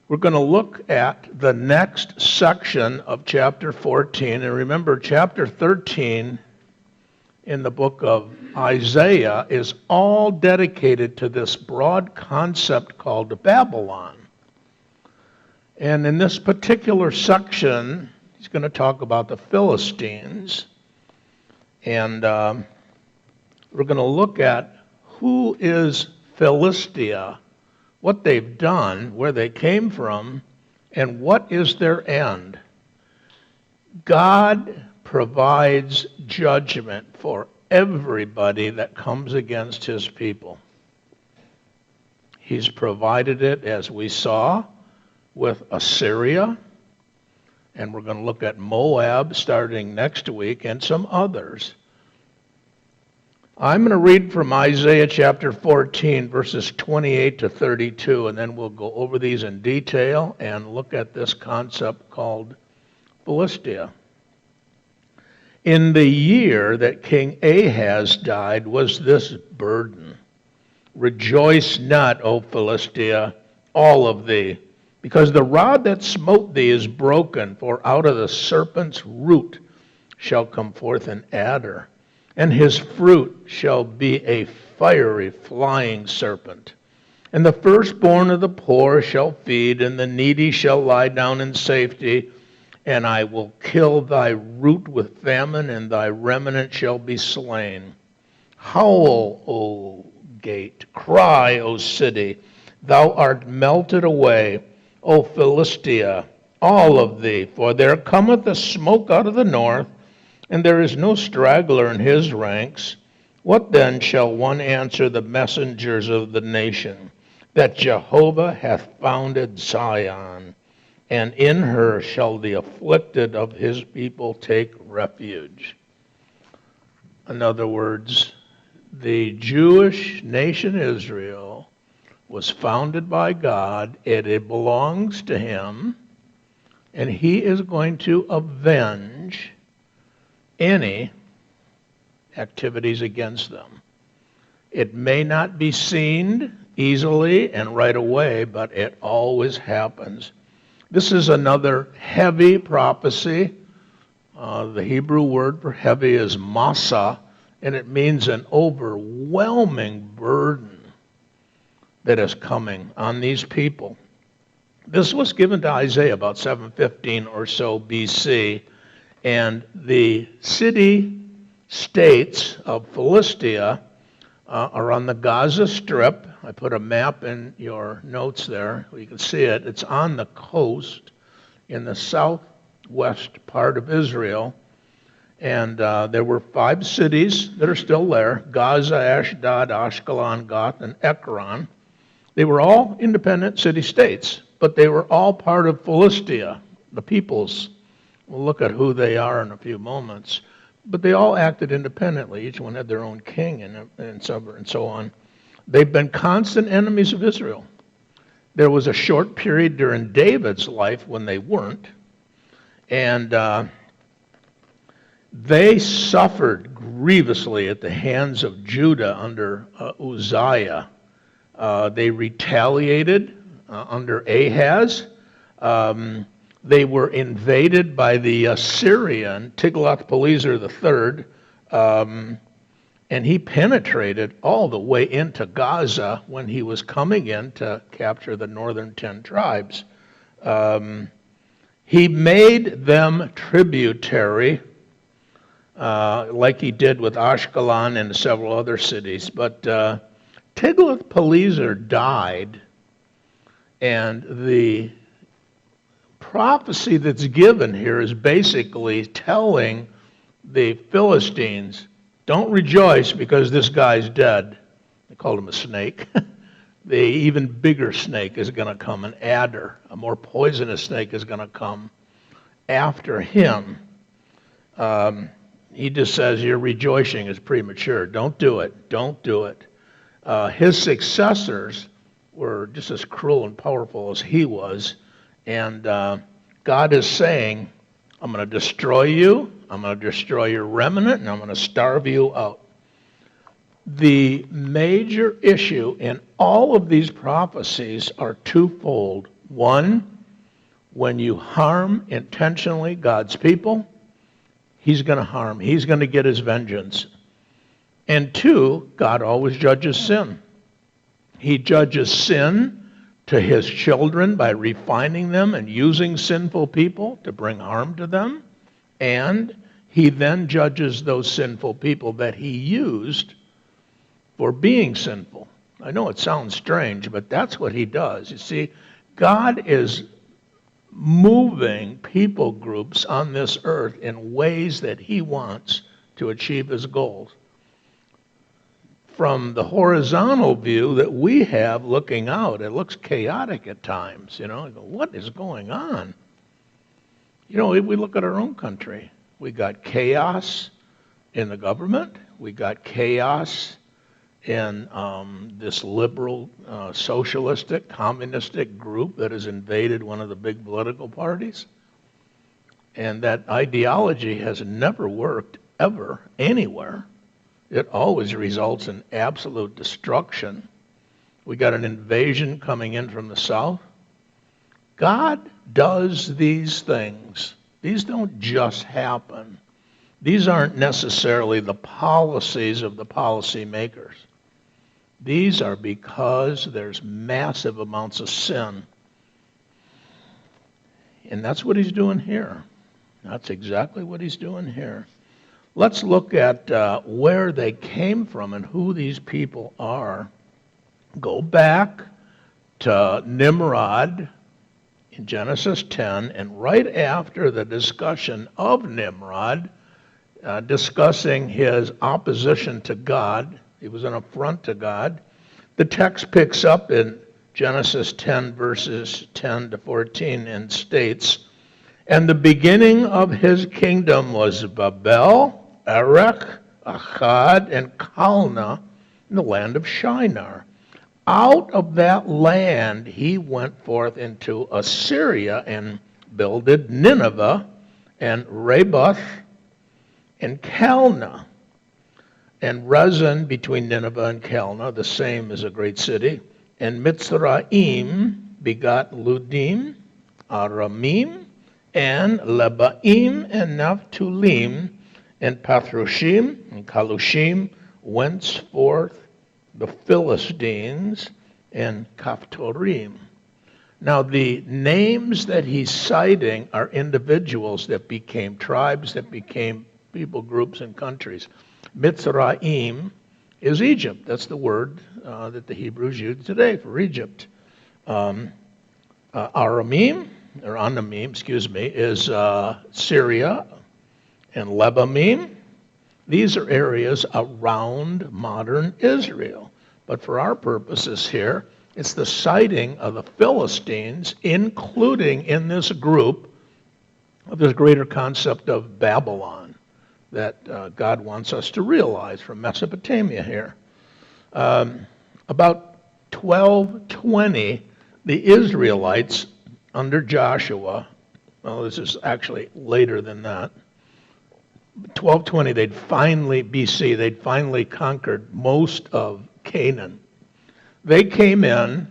We're going to look at the next section of chapter 14. And remember, chapter 13 in the book of Isaiah is all dedicated to this broad concept called Babylon. And in this particular section, he's going to talk about the Philistines. And we're going to look at who is Philistia, what they've done, where they came from, and what is their end. God provides judgment for everybody that comes against his people. He's provided it, as we saw, with Assyria, and we're going to look at Moab starting next week and some others. I'm going to read from Isaiah chapter 14, verses 28 to 32, and then we'll go over these in detail and look at this concept called Philistia. In the year that King Ahaz died was this burden. Rejoice not, O Philistia, all of thee, because the rod that smote thee is broken, for out of the serpent's root shall come forth an adder, and his fruit shall be a fiery flying serpent. And the firstborn of the poor shall feed, and the needy shall lie down in safety. And I will kill thy root with famine, and thy remnant shall be slain. Howl, O gate, cry, O city, thou art melted away, O Philistia, all of thee, for there cometh a smoke out of the north, and there is no straggler in his ranks. What then shall one answer the messengers of the nation? That Jehovah hath founded Zion, and in her shall the afflicted of his people take refuge. In other words, the Jewish nation Israel was founded by God, it belongs to him, and he is going to avenge any activities against them. It may not be seen easily and right away, but it always happens. This is another heavy prophecy. The Hebrew word for heavy is masa, and it means an overwhelming burden that is coming on these people. This was given to Isaiah about 715 or so BC, and the city-states of Philistia are on the Gaza Strip. I put a map in your notes there. You can see it. It's on the coast in the southwest part of Israel. And there were 5 cities that are still there: Gaza, Ashdod, Ashkelon, Gath, and Ekron. They were all independent city-states, but they were all part of Philistia, the peoples. We'll look at who they are in a few moments. But they all acted independently. Each one had their own king and so on. They've been constant enemies of Israel. There was a short period during David's life when they weren't. And they suffered grievously at the hands of Judah under Uzziah. They retaliated under Ahaz. They were invaded by the Assyrian Tiglath-Pileser III, and he penetrated all the way into Gaza when he was coming in to capture the northern 10 tribes. He made them tributary, like he did with Ashkelon and several other cities. But Tiglath-Pileser died, and the prophecy that's given here is basically telling the Philistines, don't rejoice because this guy's dead. They called him a snake. The even bigger snake is going to come, an adder. A more poisonous snake is going to come after him. He just says your rejoicing is premature. Don't do it. Don't do it. His successors were just as cruel and powerful as he was. And God is saying, I'm going to destroy you, I'm going to destroy your remnant, and I'm going to starve you out. The major issue in all of these prophecies are twofold. One, when you harm intentionally God's people, he's going to harm. He's going to get his vengeance. And two, God always judges sin. He judges sin to his children by refining them and using sinful people to bring harm to them. And he then judges those sinful people that he used for being sinful. I know it sounds strange, but that's what he does. You see, God is moving people groups on this earth in ways that he wants to achieve his goals. From the horizontal view that we have looking out, it looks chaotic at times. You know, what is going on? You know, if we look at our own country, we got chaos in the government. We got chaos in this liberal, socialistic, communistic group that has invaded one of the big political parties. And that ideology has never worked, ever, anywhere. It always results in absolute destruction. We got an invasion coming in from the south. God does these things. These don't just happen. These aren't necessarily the policies of the policymakers. These are because there's massive amounts of sin. And that's what he's doing here. That's exactly what he's doing here. Let's look at where they came from and who these people are. Go back to Nimrod in Genesis 10, and right after the discussion of Nimrod, discussing his opposition to God, he was an affront to God, the text picks up in Genesis 10, verses 10 to 14, and states, "And the beginning of his kingdom was Babel, Erech, Akkad, and Calneh in the land of Shinar. Out of that land he went forth into Assyria and builded Nineveh and Rehoboth and Calneh. And Rezin between Nineveh and Calneh, the same as a great city. And Mitzraim begot Ludim, Aramim, and Lebaim, and Naphtulim, and Pathrushim, and Kalushim, whence forth the Philistines, and Kaphtorim." Now, the names that he's citing are individuals that became tribes, that became people groups and countries. Mitzraim is Egypt. That's the word that the Hebrews use today for Egypt. Aramim, or Anamim, is Syria, and Lebaim. These are areas around modern Israel. But for our purposes here, it's the citing of the Philistines, including in this group of this greater concept of Babylon that God wants us to realize from Mesopotamia here. About 1220, the Israelites under Joshua, well, this is actually later than that, 1220, BC, they'd finally conquered most of Canaan. They came in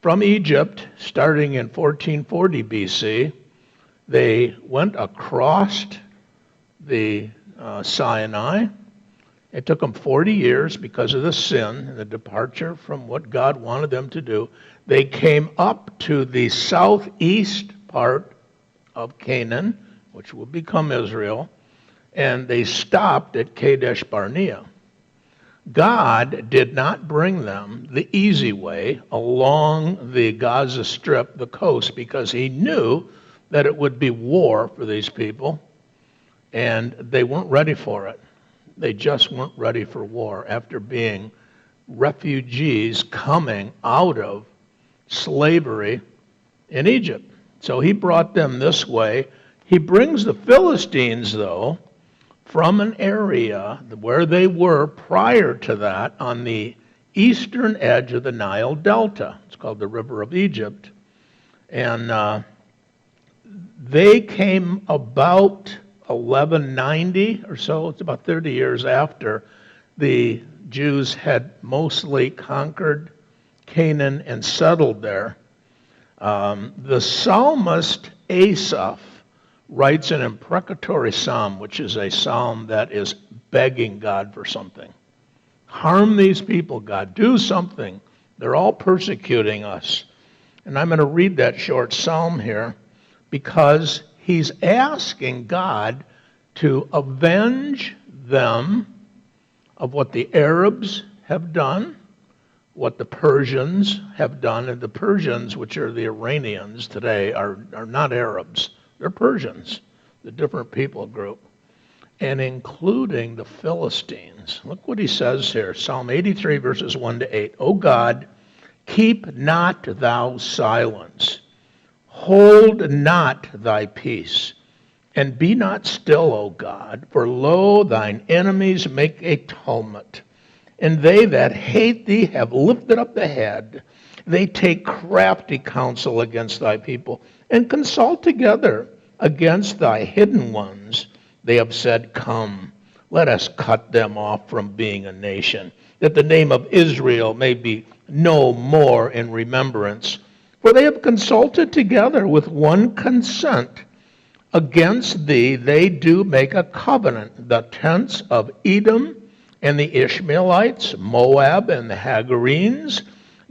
from Egypt starting in 1440 BC. They went across the Sinai. It took them 40 years because of the sin and the departure from what God wanted them to do. They came up to the southeast part of Canaan, which would become Israel, and they stopped at Kadesh Barnea. God did not bring them the easy way along the Gaza Strip, the coast, because he knew that it would be war for these people, and they weren't ready for it. They just weren't ready for war after being refugees coming out of slavery in Egypt. So he brought them this way. He brings the Philistines, though, from an area where they were prior to that on the eastern edge of the Nile Delta. It's called the River of Egypt. And they came about 1190 or so. It's about 30 years after the Jews had mostly conquered Canaan and settled there. The psalmist Asaph writes an imprecatory psalm, which is a psalm that is begging God for something. Harm these people, God. Do something. They're all persecuting us. And I'm going to read that short psalm here because he's asking God to avenge them of what the Arabs have done, what the Persians have done. And the Persians, which are the Iranians today, are not Arabs. They're Persians, the different people group, and including the Philistines. Look what he says here, Psalm 83, verses 1 to 8. O God, keep not thou silence. Hold not thy peace, and be not still, O God, for lo, thine enemies make a tumult, and they that hate thee have lifted up the head. They take crafty counsel against thy people, and consult together against thy hidden ones. They have said, Come, let us cut them off from being a nation, that the name of Israel may be no more in remembrance. For they have consulted together with one consent. Against thee they do make a covenant, the tents of Edom and the Ishmaelites, Moab and the Hagarenes,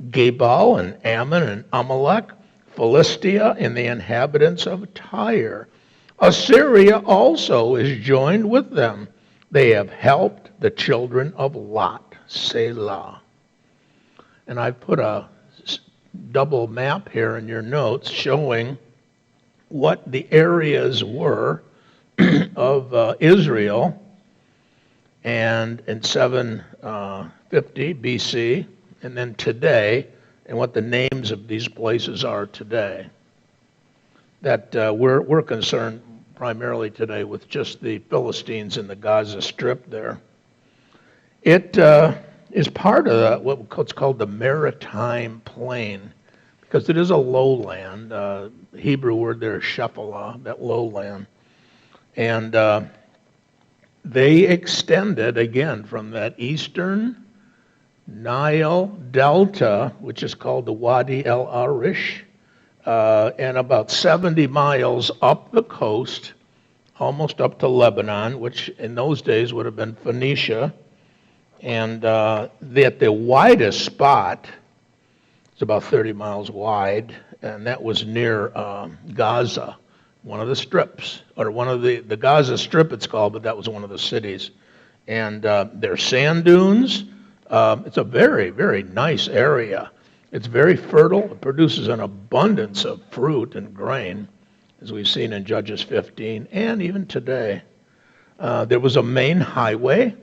Gebal and Ammon and Amalek, Philistia and the inhabitants of Tyre. Assyria also is joined with them. They have helped the children of Lot, Selah. And I put a double map here in your notes showing what the areas were of Israel and in 750 BC, and then today, and what the names of these places are today. That we're concerned primarily today with just the Philistines and the Gaza Strip there. It is part of what's called the Maritime Plain, because it is a lowland. Hebrew word there is Shephelah, that lowland. And they extended, again, from that eastern Nile Delta, which is called the Wadi El Arish, and about 70 miles up the coast, almost up to Lebanon, which in those days would have been Phoenicia. And at the widest spot, it's about 30 miles wide, and that was near Gaza, one of the strips, or one of the Gaza Strip it's called, but that was one of the cities. And there's sand dunes. It's a very, very nice area. It's very fertile. It produces an abundance of fruit and grain, as we've seen in Judges 15, and even today. There was a main highway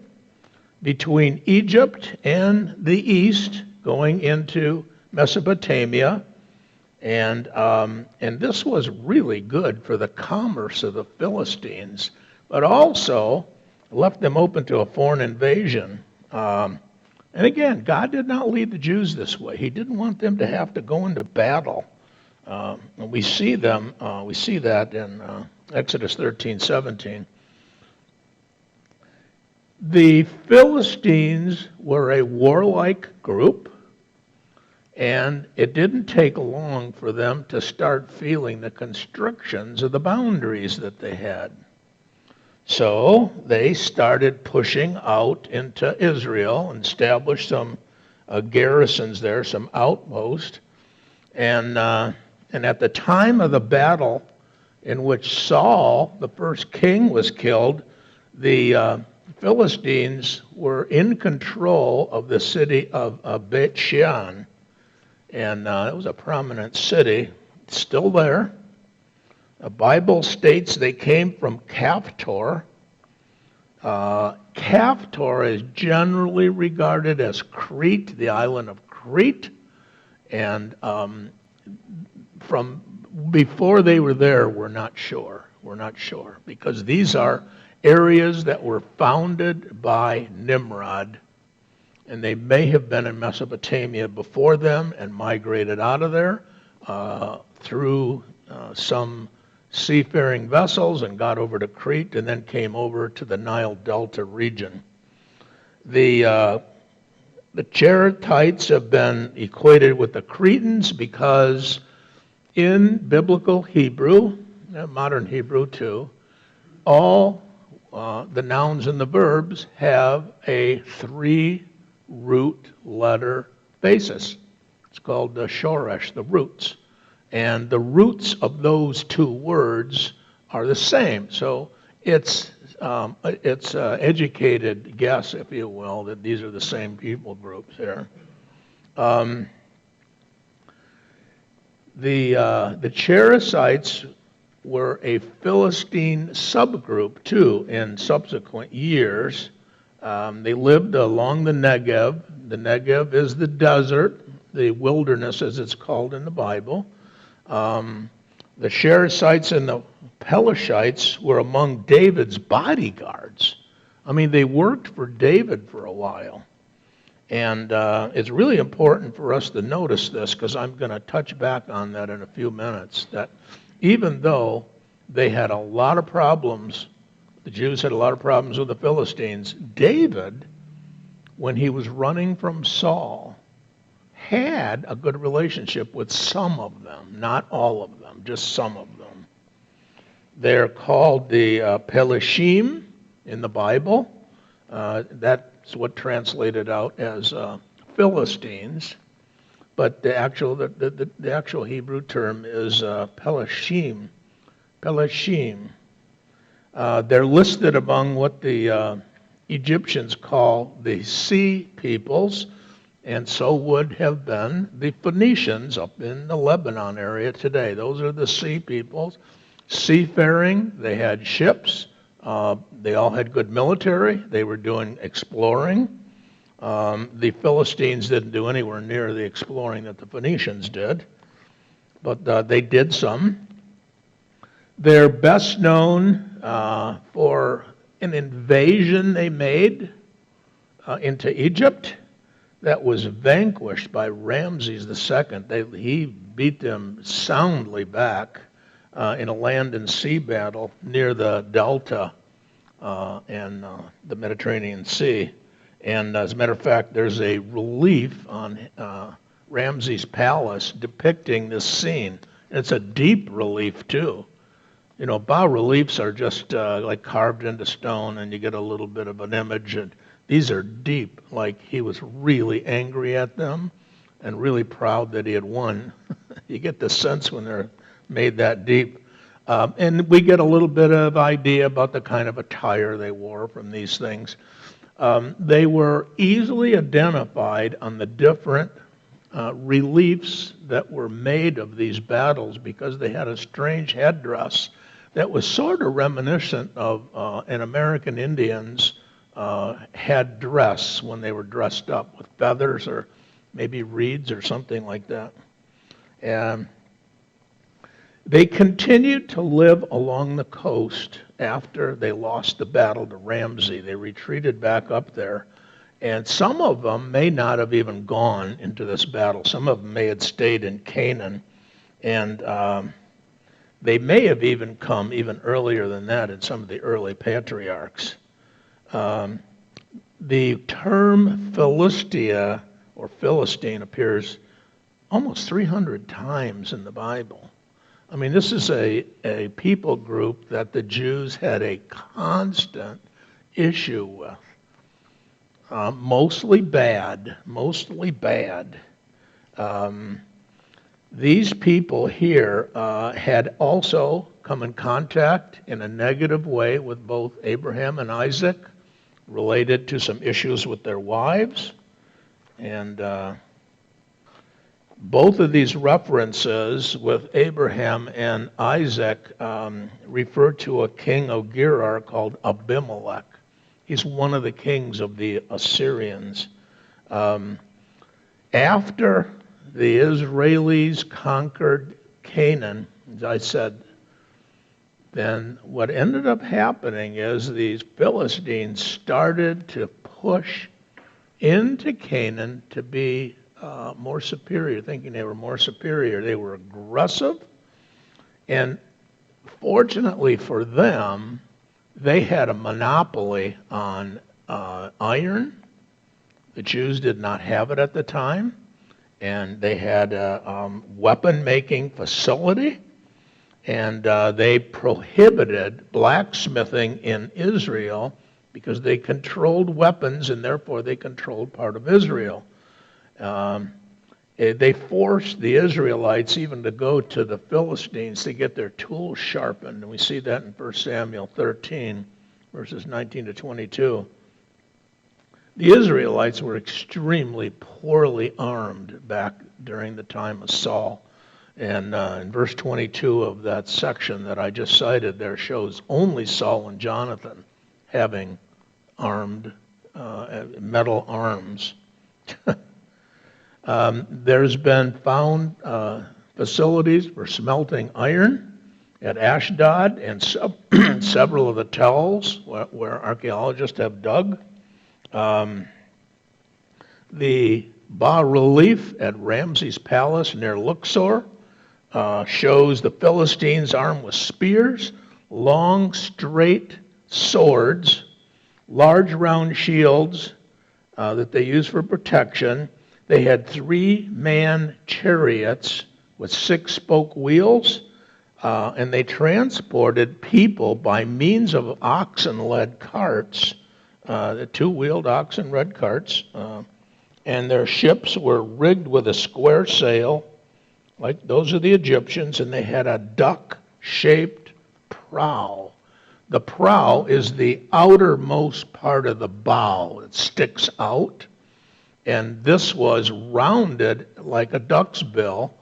between Egypt and the east, going into Mesopotamia, and this was really good for the commerce of the Philistines, but also left them open to a foreign invasion. And again, God did not lead the Jews this way. He didn't want them to have to go into battle. And we see that in Exodus 13:17. The Philistines were a warlike group, and it didn't take long for them to start feeling the constrictions of the boundaries that they had. So they started pushing out into Israel and established some garrisons there, some outposts. And at the time of the battle in which Saul, the first king, was killed, the Philistines were in control of the city of Beit Shean. And it was a prominent city, still there. The Bible states they came from Caphtor. Caphtor is generally regarded as Crete, the island of Crete. And from before they were there, we're not sure. We're not sure, because these are areas that were founded by Nimrod, and they may have been in Mesopotamia before them and migrated out of there through some seafaring vessels and got over to Crete and then came over to the Nile Delta region. The Cherethites have been equated with the Cretans because In biblical Hebrew, modern Hebrew too, all the nouns and the verbs have a 3-root letter basis. It's called the shoresh, the roots. And the roots of those two words are the same. So it's educated guess, if you will, that these are the same people groups here. The Cherethites were a Philistine subgroup, too, in subsequent years. They lived along the Negev. The Negev is the desert, the wilderness, as it's called in the Bible. The Cherethites and the Pelishites were among David's bodyguards. I mean, they worked for David for a while. And it's really important for us to notice this, because I'm going to touch back on that in a few minutes, that even though they had a lot of problems, the Jews had a lot of problems with the Philistines, David, when he was running from Saul, had a good relationship with some of them, not all of them, just some of them. They're called the Pelishim in the Bible. That's what translated out as Philistines, but the actual Hebrew term is Pelishim. Pelishim. They're listed among what the Egyptians call the sea peoples, and so would have been the Phoenicians up in the Lebanon area today. Those are the sea peoples. Seafaring, they had ships. They all had good military. They were doing exploring. The Philistines didn't do anywhere near the exploring that the Phoenicians did, but they did some. They're best known for an invasion they made into Egypt that was vanquished by Ramses II. He beat them soundly back in a land and sea battle near the Delta and the Mediterranean Sea. And as a matter of fact, there's a relief on Ramses' palace depicting this scene. And it's a deep relief, too. You know, bas-reliefs are just like carved into stone, and you get a little bit of an image. And these are deep, like he was really angry at them and really proud that he had won. You get the sense when they're made that deep. And we get a little bit of idea about the kind of attire they wore from these things. They were easily identified on the different reliefs that were made of these battles because they had a strange headdress that was sort of reminiscent of an American Indians had dress when they were dressed up with feathers or maybe reeds or something like that. And they continued to live along the coast after they lost the battle to Ramses. They retreated back up there, and some of them may not have even gone into this battle. Some of them may have stayed in Canaan, and they may have even come even earlier than that in some of the early patriarchs. The term Philistia or Philistine appears almost 300 times in the Bible. I mean, this is a people group that the Jews had a constant issue with. Mostly bad. These people here had also come in contact in a negative way with both Abraham and Isaac, related to some issues with their wives. And both of these references with Abraham and Isaac refer to a king of Gerar called Abimelech. He's one of the kings of the Assyrians. After the Israelis conquered Canaan, as I said, then what ended up happening is these Philistines started to push into Canaan to be more superior, thinking they were more superior. They were aggressive, and fortunately for them, they had a monopoly on iron. The Jews did not have it at the time, and they had a weapon-making facility, and they prohibited blacksmithing in Israel because they controlled weapons, and therefore they controlled part of Israel. They forced the Israelites even to go to the Philistines to get their tools sharpened, and we see that in 1 Samuel 13, verses 19 to 22. The Israelites were extremely poorly armed back during the time of Saul. And in verse 22 of that section that I just cited there shows only Saul and Jonathan having armed, metal arms. There's been found facilities for smelting iron at Ashdod and several of the tells where archaeologists have dug. The bas-relief at Ramses Palace near Luxor shows the Philistines armed with spears, long, straight swords, large round shields that they used for protection. They had 3-man chariots with 6-spoke wheels, and they transported people by means of oxen-led carts, the 2-wheeled oxen-led carts, and their ships were rigged with a square sail, like those of the Egyptians, and they had a duck-shaped prow. The prow is the outermost part of the bow. It sticks out, and this was rounded like a duck's bill,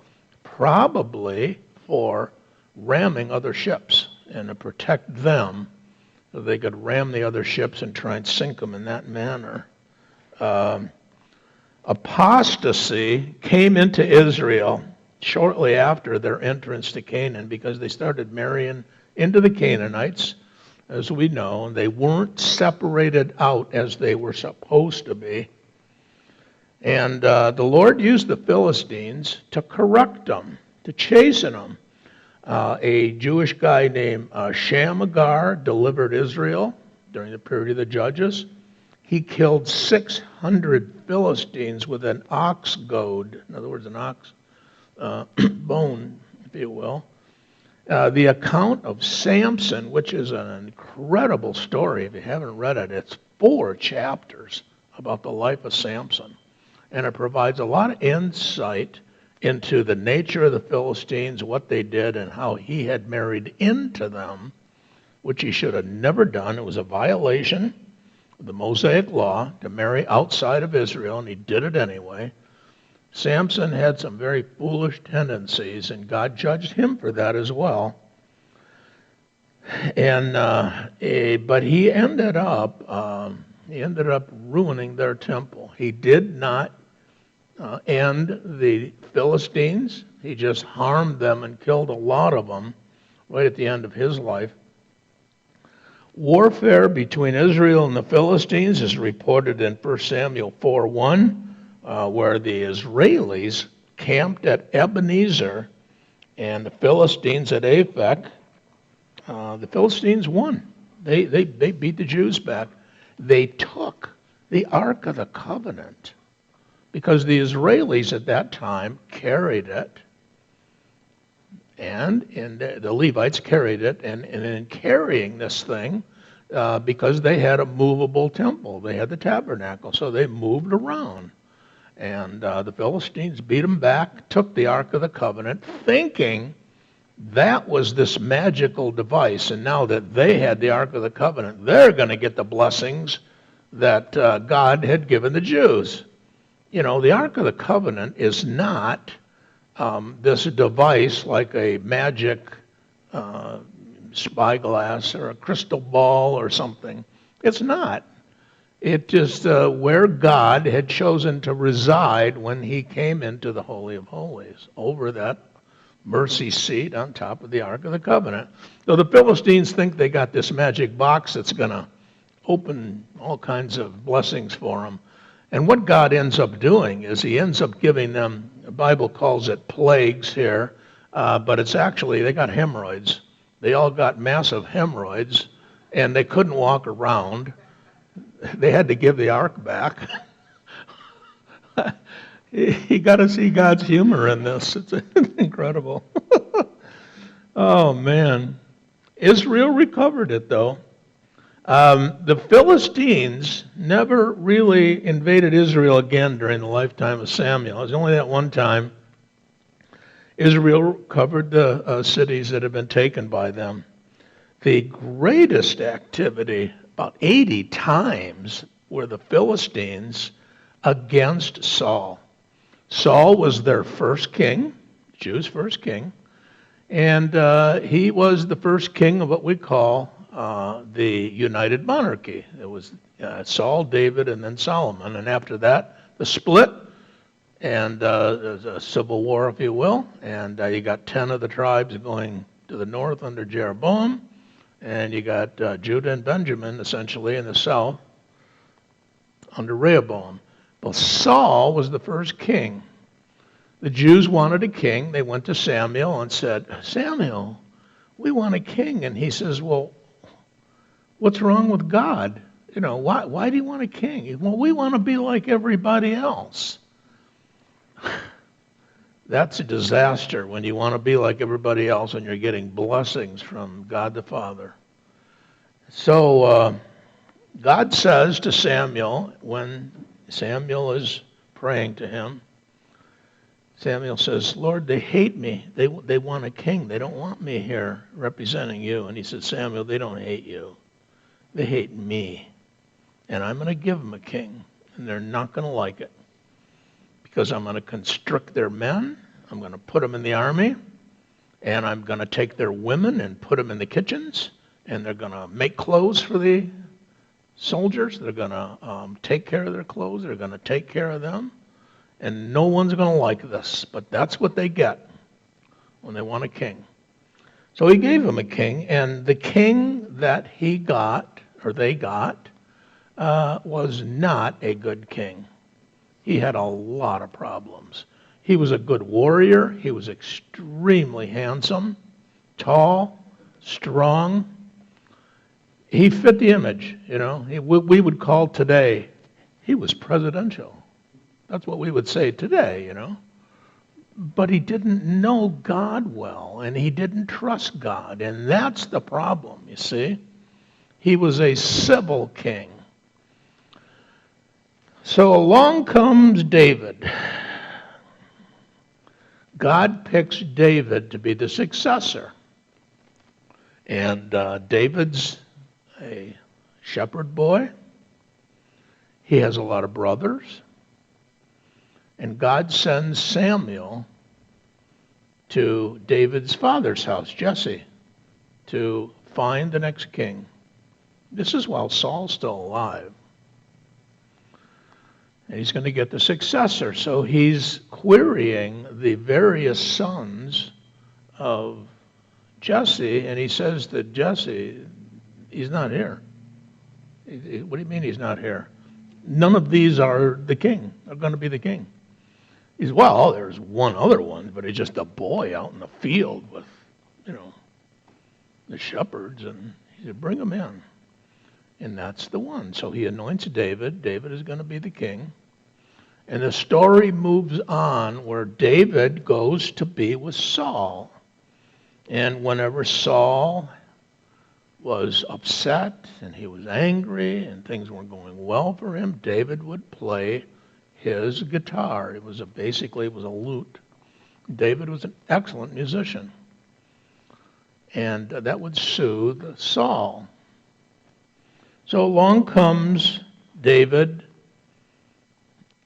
probably for ramming other ships and to protect them, so they could ram the other ships and try and sink them in that manner. Apostasy came into Israel shortly after their entrance to Canaan because they started marrying into the Canaanites, as we know, and they weren't separated out as they were supposed to be. And the Lord used the Philistines to correct them, to chasten them. A Jewish guy named Shamgar delivered Israel during the period of the Judges. He killed 600 Philistines with an ox goad, in other words, an ox bone, if you will. The account of Samson, which is an incredible story, if you haven't read it, it's 4 chapters about the life of Samson. And it provides a lot of insight into the nature of the Philistines, what they did, and how he had married into them, which he should have never done. It was a violation of the Mosaic law to marry outside of Israel, and he did it anyway. Samson had some very foolish tendencies, and God judged him for that as well. And but he ended up ruining their temple. He did not end the Philistines. He just harmed them and killed a lot of them right at the end of his life. Warfare between Israel and the Philistines is reported in 1 Samuel 4:1, where the Israelis camped at Ebenezer and the Philistines at Aphek. The Philistines won. They beat the Jews back. They took the Ark of the Covenant because the Israelis at that time carried it, and the Levites carried it, and in carrying this thing, because they had a movable temple, they had the tabernacle, so they moved around. And the Philistines beat them back, took the Ark of the Covenant, thinking that was this magical device, and now that they had the Ark of the Covenant, they're going to get the blessings that God had given the Jews. You know, the Ark of the Covenant is not this device like a magic spyglass or a crystal ball or something. It's not. It just where God had chosen to reside when he came into the Holy of Holies, over that mercy seat on top of the Ark of the Covenant. So the Philistines think they got this magic box that's going to open all kinds of blessings for them. And what God ends up doing is he ends up giving them, the Bible calls it plagues here, but it's actually, they got hemorrhoids. They all got massive hemorrhoids, and they couldn't walk around. They had to give the ark back. You got to see God's humor in this. It's incredible. Oh, man. Israel recovered it, though. The Philistines never really invaded Israel again during the lifetime of Samuel. It was only that one time Israel covered the cities that had been taken by them. The greatest activity, about 80 times, were the Philistines against Saul. Saul was their first king, Jews' first king, and he was the first king of what we call the United Monarchy. It was Saul, David, and then Solomon. And after that, the split, and a civil war, if you will. And you got 10 of the tribes going to the north under Jeroboam. And you got Judah and Benjamin, essentially, in the south under Rehoboam. Well, Saul was the first king. The Jews wanted a king. They went to Samuel and said, Samuel, we want a king. And he says, well, what's wrong with God? You know, why do you want a king? Well, we want to be like everybody else. That's a disaster when you want to be like everybody else and you're getting blessings from God the Father. So God says to Samuel, when Samuel is praying to him, Samuel says, Lord, they hate me. They want a king. They don't want me here representing you. And he said, Samuel, they don't hate you. They hate me. And I'm going to give them a king. And they're not going to like it. Because I'm going to constrict their men. I'm going to put them in the army. And I'm going to take their women and put them in the kitchens. And they're going to make clothes for the soldiers. They're going to take care of their clothes. They're going to take care of them. And no one's going to like this. But that's what they get when they want a king. So he gave them a king. And the king that he got, or they got, was not a good king. He had a lot of problems. He was a good warrior. He was extremely handsome, tall, strong. He fit the image, you know. We would call today, he was presidential. That's what we would say today, you know. But he didn't know God well, and he didn't trust God. And that's the problem, you see. He was a civil king. So along comes David. God picks David to be the successor. And David's a shepherd boy. He has a lot of brothers. And God sends Samuel to David's father's house, Jesse, to find the next king. This is while Saul's still alive. And he's going to get the successor. So he's querying the various sons of Jesse, and he says that Jesse, he's not here. What do you mean he's not here? None of these are the king, are going to be the king. He's, well, there's one other one, but he's just a boy out in the field with, you know, the shepherds, and he said, bring him in. And that's the one. So he anoints David. David is going to be the king. And the story moves on where David goes to be with Saul. And whenever Saul was upset and he was angry and things weren't going well for him, David would play his guitar. It was basically a lute. David was an excellent musician. And that would soothe Saul. So along comes David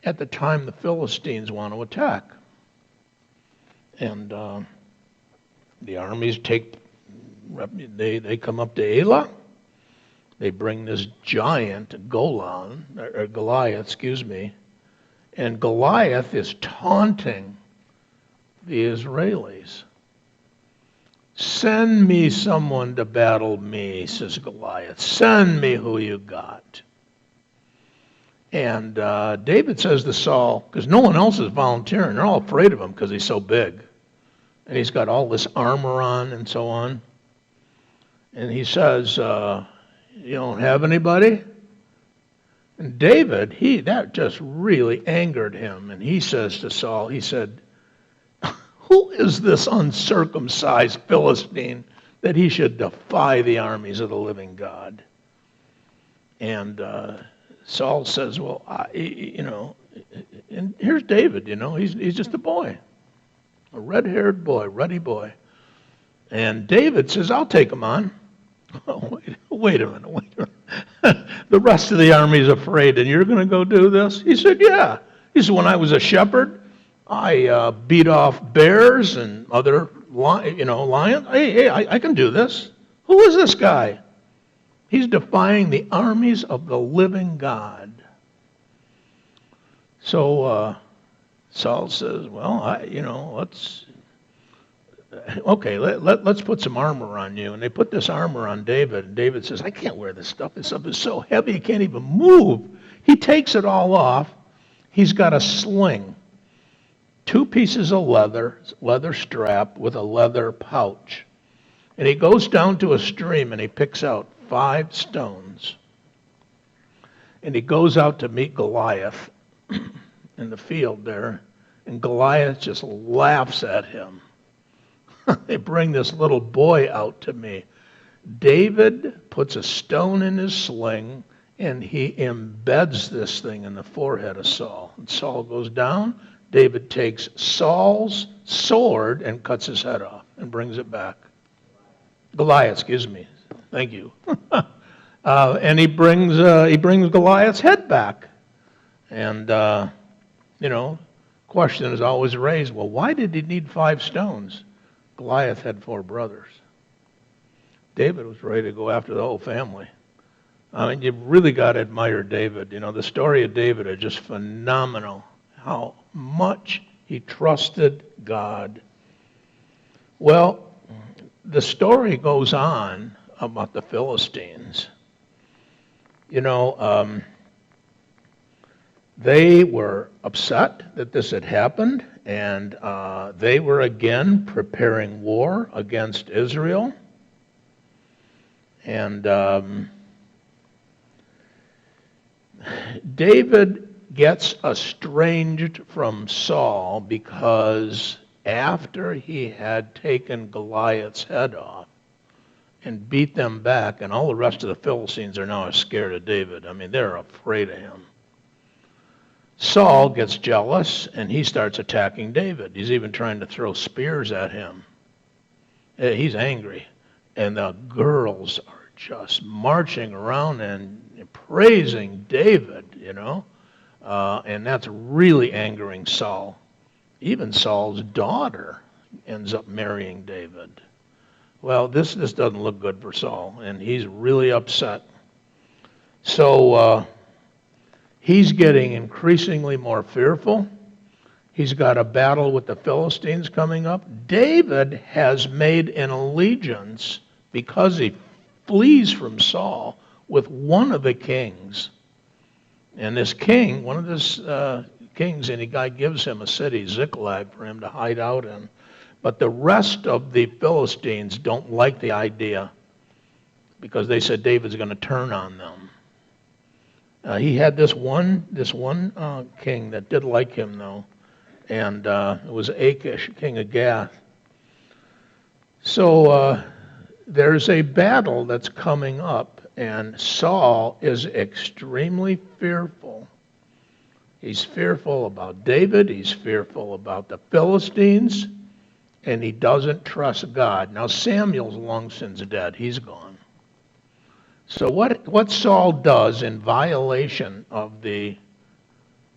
at the time the Philistines want to attack. And the armies they come up to Elah. They bring this giant Goliath, and Goliath is taunting the Israelis. Send me someone to battle me, says Goliath. Send me who you got. And David says to Saul, because no one else is volunteering, they're all afraid of him because he's so big. And he's got all this armor on and so on. And he says, you don't have anybody? And David, that just really angered him. And he says to Saul, he said, who is this uncircumcised Philistine that he should defy the armies of the living God? And Saul says, well, and here's David, he's just a boy, a red-haired boy, ruddy boy. And David says, I'll take him on. Oh, wait a minute. The rest of the army's afraid, and you're going to go do this? He said, yeah. He said, when I was a shepherd, I beat off bears and other lions. Hey, I can do this. Who is this guy? He's defying the armies of the living God. So Saul says, well, let's put some armor on you. And they put this armor on David. And David says, I can't wear this stuff. This stuff is so heavy, he can't even move. He takes it all off. He's got a sling. 2 pieces of leather strap with a leather pouch. And he goes down to a stream and he picks out 5 stones. And he goes out to meet Goliath in the field there. And Goliath just laughs at him. They bring this little boy out to me. David puts a stone in his sling and he embeds this thing in the forehead of Saul. And Saul goes down. David takes Saul's sword and cuts his head off and brings it back. Goliath, excuse me. Thank you. And he brings Goliath's head back. And, question is always raised, well, why did he need 5 stones? Goliath had 4 brothers. David was ready to go after the whole family. I mean, you really got to admire David. The story of David is just phenomenal. How much he trusted God. Well, the story goes on about the Philistines. They were upset that this had happened, and they were again preparing war against Israel. And David gets estranged from Saul because after he had taken Goliath's head off and beat them back, and all the rest of the Philistines are now scared of David. I mean, they're afraid of him. Saul gets jealous, and he starts attacking David. He's even trying to throw spears at him. He's angry. And the girls are just marching around and praising David, and that's really angering Saul. Even Saul's daughter ends up marrying David. Well, this doesn't look good for Saul, and he's really upset. So he's getting increasingly more fearful. He's got a battle with the Philistines coming up. David has made an allegiance, because he flees from Saul, with one of the kings. And this king, one of this kings, and the guy gives him a city, Ziklag, for him to hide out in. But the rest of the Philistines don't like the idea, because they said David's going to turn on them. He had this one king that did like him, though, and it was Achish, king of Gath. So there's a battle that's coming up, and Saul is extremely fearful. He's fearful about David, he's fearful about the Philistines, and he doesn't trust God. Now Samuel's long since dead, he's gone. So what Saul does in violation of the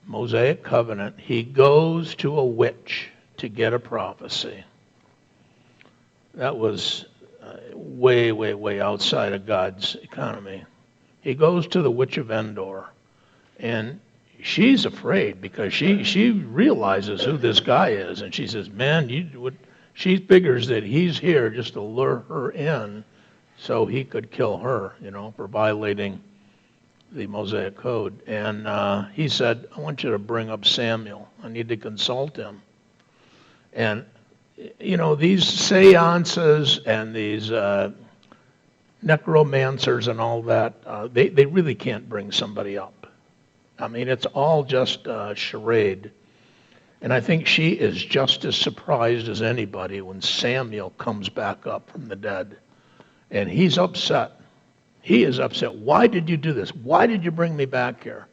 Mosaic covenant, he goes to a witch to get a prophecy. That was way, way, way outside of God's economy. He goes to the witch of Endor, and she's afraid because she realizes who this guy is, and she says, man, she figures that he's here just to lure her in so he could kill her, for violating the Mosaic code. And he said, I want you to bring up Samuel. I need to consult him. And, these seances and these necromancers and all that, they really can't bring somebody up. I mean, it's all just a charade. And I think she is just as surprised as anybody when Samuel comes back up from the dead. And he's upset. He is upset. Why did you do this? Why did you bring me back here?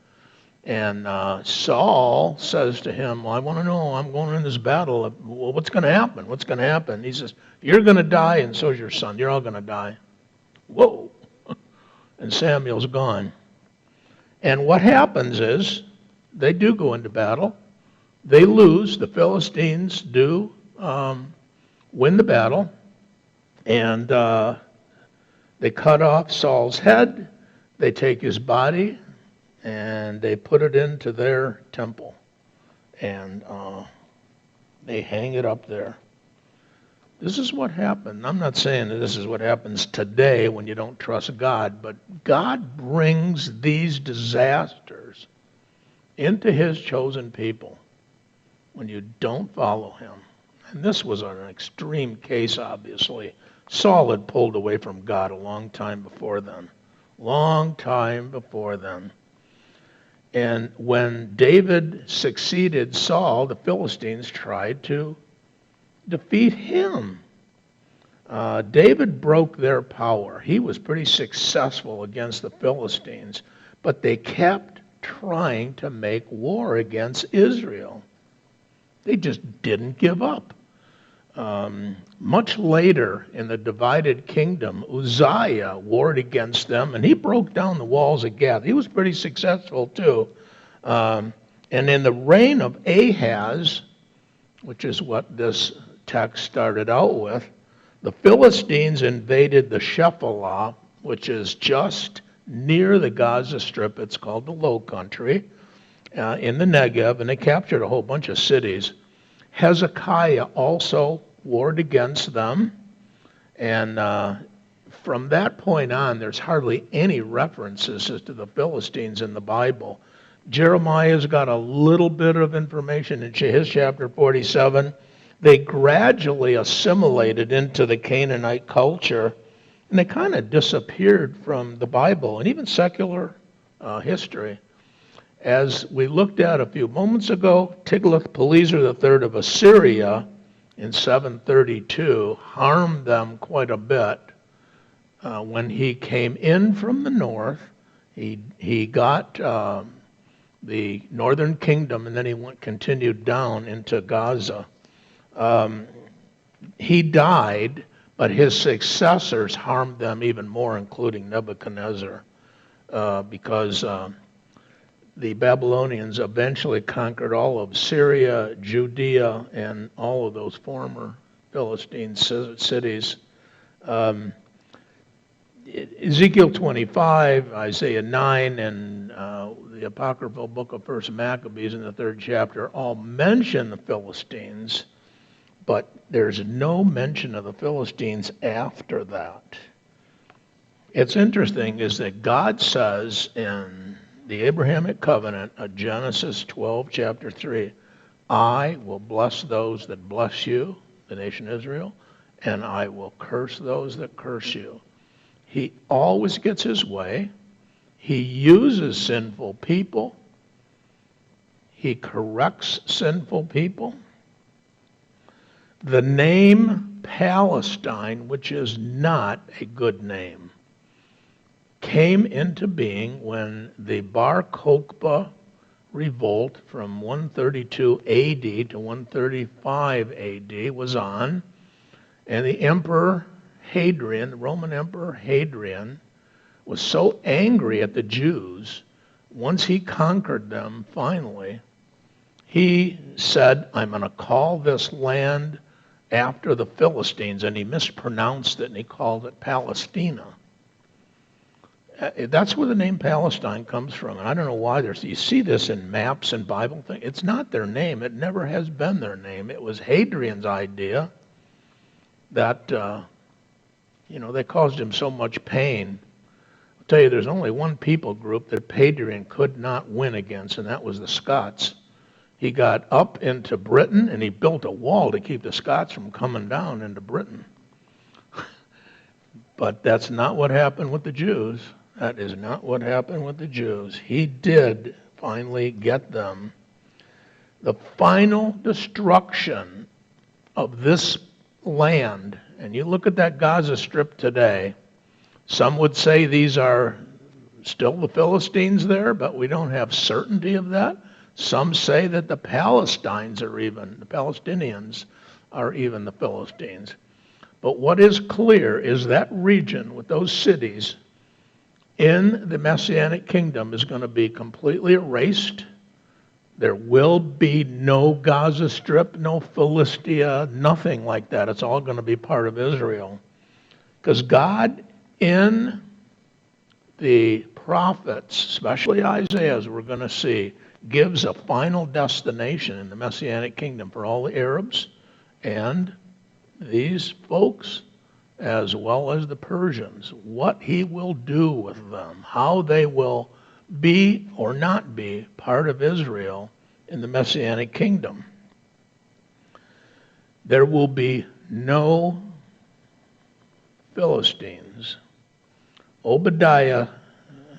And Saul says to him, well, I want to know, I'm going in this battle. Well, what's going to happen? What's going to happen? He says, you're going to die, and so's your son. You're all going to die. Whoa. And Samuel's gone. And what happens is they do go into battle. They lose. The Philistines do win the battle. And they cut off Saul's head. They take his body and they put it into their temple. And they hang it up there. This is what happened. I'm not saying that this is what happens today when you don't trust God, but God brings these disasters into his chosen people when you don't follow him. And this was an extreme case, obviously. Saul had pulled away from God a long time before then. Long time before then. And when David succeeded Saul, the Philistines tried to defeat him. David broke their power. He was pretty successful against the Philistines, but they kept trying to make war against Israel. They just didn't give up. Much later in the divided kingdom, Uzziah warred against them, and he broke down the walls of Gath. He was pretty successful too. And in the reign of Ahaz, which is what this text started out with, the Philistines invaded the Shephelah, which is just near the Gaza Strip. It's called the Low Country, in the Negev, and they captured a whole bunch of cities. Hezekiah also warred against them, and from that point on, there's hardly any references to the Philistines in the Bible. Jeremiah's got a little bit of information in his chapter 47. They gradually assimilated into the Canaanite culture, and they kind of disappeared from the Bible and even secular history. As we looked at a few moments ago, Tiglath-Pileser III of Assyria in 732 harmed them quite a bit. When he came in from the north, he got the northern kingdom, and then he continued down into Gaza. He died, but his successors harmed them even more, including Nebuchadnezzar, because the Babylonians eventually conquered all of Syria, Judea, and all of those former Philistine cities. Ezekiel 25, Isaiah 9, and the apocryphal book of 1 Maccabees in the 3rd chapter all mention the Philistines, but there's no mention of the Philistines after that. It's interesting is that God says in the Abrahamic covenant of Genesis 12, chapter 3, I will bless those that bless you, the nation Israel, and I will curse those that curse you. He always gets his way. He uses sinful people. He corrects sinful people. The name Palestine, which is not a good name, came into being when the Bar Kokhba revolt from 132 AD to 135 AD was on, and the Emperor Hadrian, the Roman Emperor Hadrian, was so angry at the Jews, once he conquered them finally, he said, I'm going to call this land after the Philistines, and he mispronounced it, and he called it Palestina. That's where the name Palestine comes from. And I don't know why you see this in maps and Bible things. It's not their name. It never has been their name. It was Hadrian's idea that, they caused him so much pain. I'll tell you, there's only one people group that Hadrian could not win against, and that was the Scots. He got up into Britain, and he built a wall to keep the Scots from coming down into Britain. But that's not what happened with the Jews. That is not what happened with the Jews. He did finally get them. The final destruction of this land, and you look at that Gaza Strip today, some would say these are still the Philistines there, but we don't have certainty of that. Some say that the Palestinians are even the Philistines. But what is clear is that region with those cities in the Messianic kingdom is going to be completely erased. There will be no Gaza Strip, no Philistia, nothing like that. It's all going to be part of Israel. Because God, in the prophets, especially Isaiah, as we're going to see, gives a final destination in the Messianic kingdom for all the Arabs and these folks, as well as the Persians, what he will do with them, how they will be or not be part of Israel in the Messianic kingdom. There will be no Philistines. Obadiah,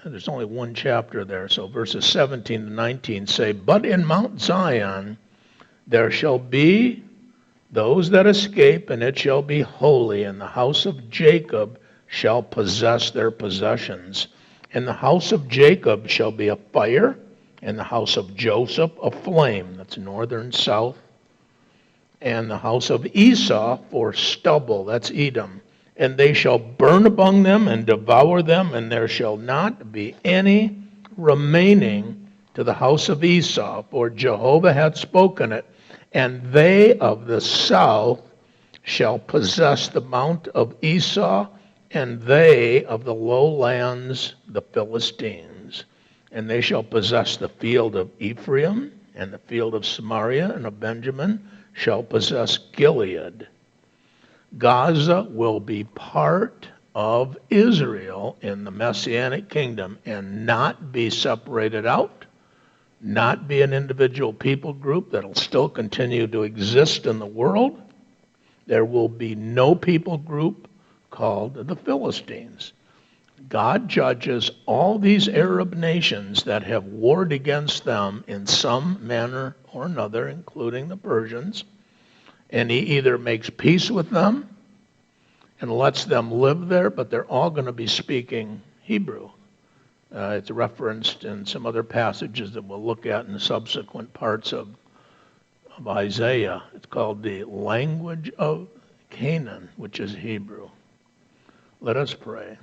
there's only one chapter there, so verses 17 to 19 say, "But in Mount Zion there shall be those that escape, and it shall be holy, and the house of Jacob shall possess their possessions. And the house of Jacob shall be a fire, and the house of Joseph a flame," that's northern, south, "and the house of Esau for stubble," that's Edom. "And they shall burn among them and devour them, and there shall not be any remaining to the house of Esau, for Jehovah hath spoken it. And they of the south shall possess the mount of Esau, and they of the lowlands the Philistines. And they shall possess the field of Ephraim, and the field of Samaria and of Benjamin shall possess Gilead." Gaza will be part of Israel in the Messianic kingdom and not be separated out, not be an individual people group that'll still continue to exist in the world. There will be no people group called the Philistines. God judges all these Arab nations that have warred against them in some manner or another, including the Persians, and he either makes peace with them and lets them live there, but they're all going to be speaking Hebrew. It's referenced in some other passages that we'll look at in the subsequent parts of Isaiah. It's called the language of Canaan, which is Hebrew. Let us pray.